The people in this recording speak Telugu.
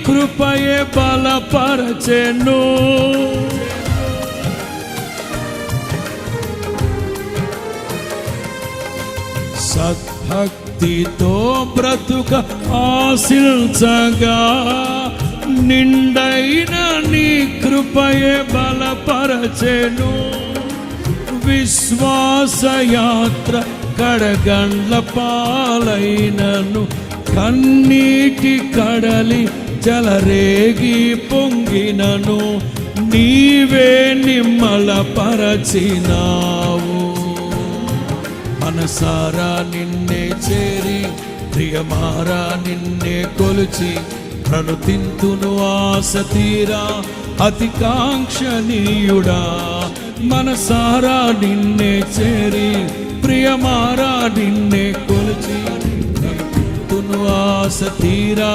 కృపయే బలపరచెను. సద్భక్తితో బ్రతుక ఆశించగా నిండైన నీ కృపయే బలపరచెను. విశ్వాసయాత్ర కడగండ్ల పాలైనను కన్నీటి కడలి జలరేగి పొంగినను నీవే నిమ్మలపరచినావు. మనసారా నిన్నే చేరి ప్రియమారా నిన్నే కొలిచి ప్రణుతింతును ఆశ తీరా అతి కాంక్షణీయుడా. మనసారా నిన్నే చేరి ప్రియమారా నిన్నే కొలిచి ప్రణుతింతును ఆశ తీరా